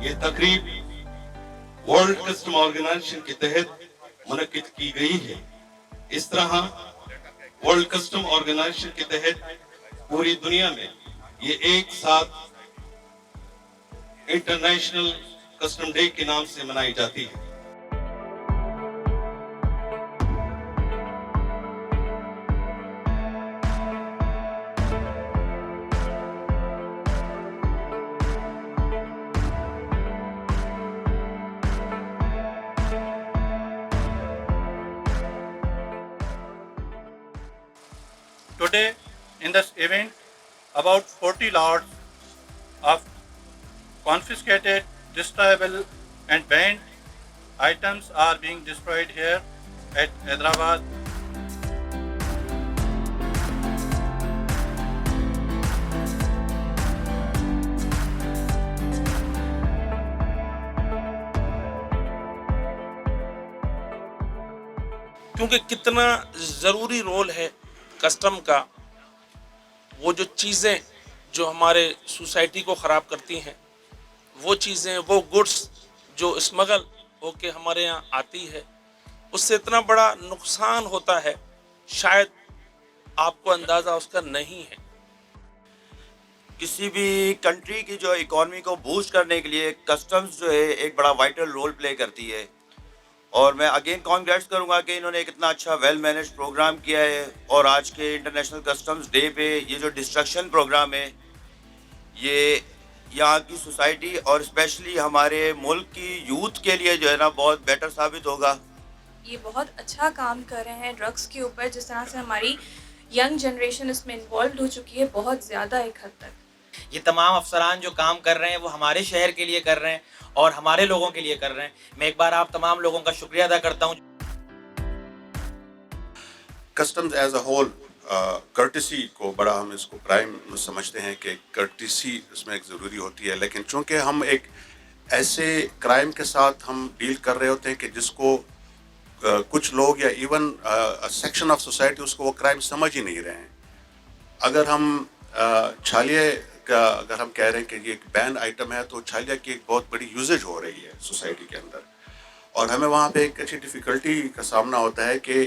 ये तकरीब world custom organisation के तहत मुनक्किद की गई है। इस तरह वर्ल्ड कस्टम ऑर्गेनाइजेशन के तहत पूरी दुनिया में ये एक साथ इंटरनेशनल कस्टम डे के नाम से मनाई जाती है। Today, in this event, about 40 lots of confiscated, destroyable and banned items are being destroyed here at Hyderabad. क्योंकि कितना ज़रूरी रोल है कस्टम का। वो जो चीज़ें जो हमारे सोसाइटी को ख़राब करती हैं, वो चीज़ें, वो गुड्स जो स्मगल होके हमारे यहाँ आती है, उससे इतना बड़ा नुकसान होता है, शायद आपको अंदाज़ा उसका नहीं है। किसी भी कंट्री की जो इकॉनमी को बूस्ट करने के लिए कस्टम्स जो है एक बड़ा वाइटल रोल प्ले करती है। और मैं अगेन कॉन्ग्रेट्स करूंगा कि इन्होंने एक इतना अच्छा वेल मैनेज प्रोग्राम किया है। और आज के इंटरनेशनल कस्टम्स डे पे ये जो डिस्ट्रक्शन प्रोग्राम है, ये यहाँ की सोसाइटी और स्पेशली हमारे मुल्क की यूथ के लिए जो है ना बहुत बेटर साबित होगा। ये बहुत अच्छा काम कर रहे हैं ड्रग्स के ऊपर। जिस तरह से हमारी यंग जनरेशन इसमें इन्वॉल्व हो चुकी है बहुत ज़्यादा एक हद तक। ये तमाम अफसरान जो काम कर रहे हैं वो हमारे शहर के लिए कर रहे हैं और हमारे लोगों के लिए कर रहे हैं। मैं एक बार आप तमाम लोगों का शुक्रिया अदा करता हूँ। Customs as a whole courtesy को बड़ा हम इसको प्राइम समझते हैं कि कर्टिसी इसमें एक ज़रूरी होती है, लेकिन चूंकि हम एक ऐसे क्राइम के साथ हम डील कर रहे होते हैं कि जिसको कुछ लोग या इवन सेक्शन ऑफ सोसाइटी उसको वो क्राइम समझ ही नहीं रहे हैं। अगर हम छालिया का अगर हम कह रहे हैं कि ये एक बैन आइटम है, तो छालिया की एक बहुत बड़ी यूजेज हो रही है सोसाइटी के अंदर, और हमें वहाँ पे एक अच्छी डिफ़िकल्टी का सामना होता है कि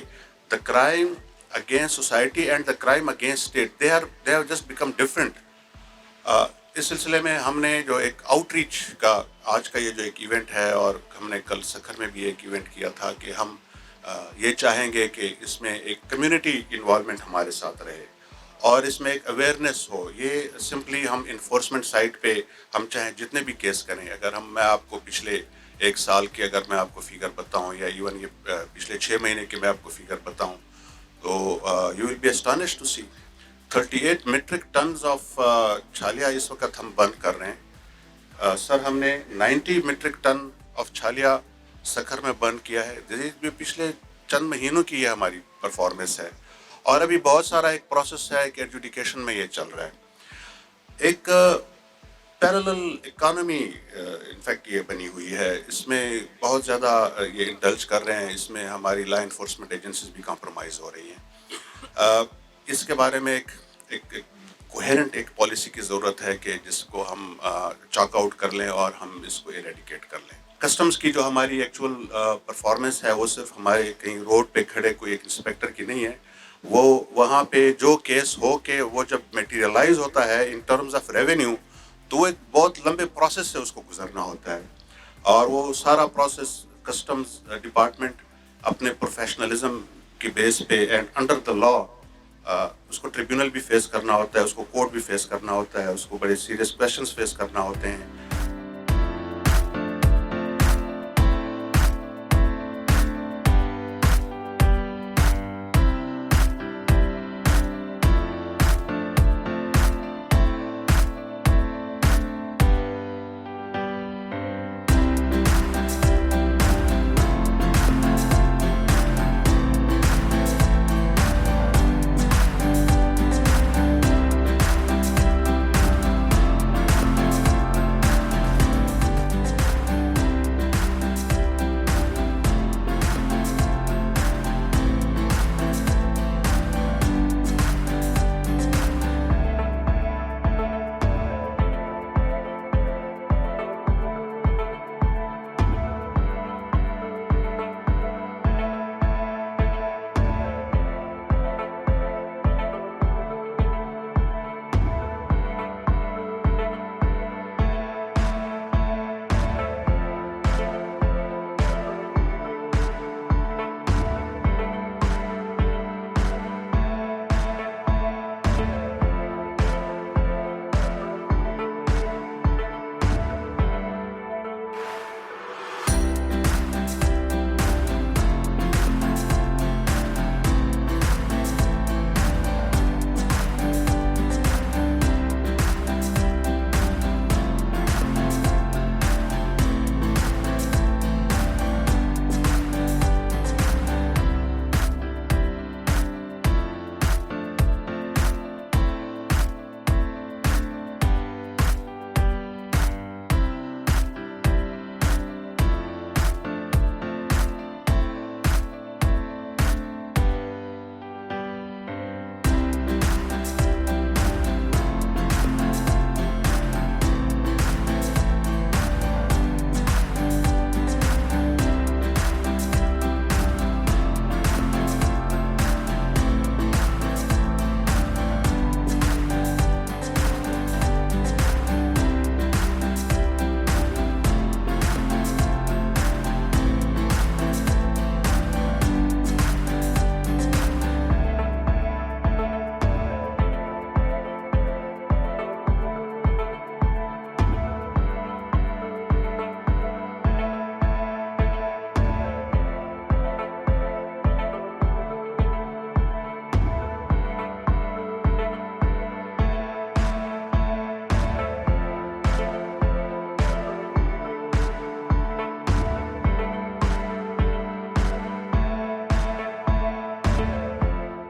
the crime against society and the crime against state they have just become different. इस सिलसिले में हमने जो एक आउटरीच का आज का ये जो एक इवेंट है, और हमने कल सखर में भी एक इवेंट किया था कि हम ये चाहेंगे कि इसमें एक कम्युनिटी इन्वॉल्वमेंट हमारे साथ रहे और इसमें एक अवेयरनेस हो। ये सिंपली हम इन्फोर्समेंट साइड पे हम चाहे जितने भी केस करें, अगर मैं आपको पिछले एक साल के अगर मैं आपको फिगर बताऊं या इवन ये पिछले 6 महीने के मैं आपको फिगर बताऊं, तो you will be astonished to see 38 metric tons of chhalia इस वक्त हम बंद कर रहे हैं। सर हमने 90 मेट्रिक टन ऑफ छालिया सखर में बंद किया है। ये पिछले चंद महीनों की ये हमारी परफॉर्मेंस है, और अभी बहुत सारा एक प्रोसेस है कि एजुकेशन में ये चल रहा है। एक पैरेलल इकोनॉमी इनफैक्ट ये बनी हुई है, इसमें बहुत ज़्यादा ये इंडल्ज कर रहे हैं, इसमें हमारी लॉ इन्फोर्समेंट एजेंसीज भी कॉम्प्रोमाइज़ हो रही हैं। इसके बारे में एक कोहेरेंट एक पॉलिसी की ज़रूरत है कि जिसको हम चॉक आउट कर लें और हम इसको एरेडिकेट कर लें। कस्टम्स की जो हमारी एक्चुअल परफॉर्मेंस है वो सिर्फ हमारे कहीं रोड पे खड़े कोई एक इंस्पेक्टर की नहीं है, वो वहाँ पे जो केस हो के वो जब मटेरियलाइज होता है इन टर्म्स ऑफ रेवेन्यू, तो वो एक बहुत लंबे प्रोसेस से उसको गुजरना होता है, और वो सारा प्रोसेस कस्टम्स डिपार्टमेंट अपने प्रोफेशनलिज्म की बेस पे एंड अंडर द लॉ उसको ट्रिब्यूनल भी फेस करना होता है, उसको कोर्ट भी फेस करना होता है, उसको बड़े सीरियस क्वेश्चंस फेस करना होते हैं।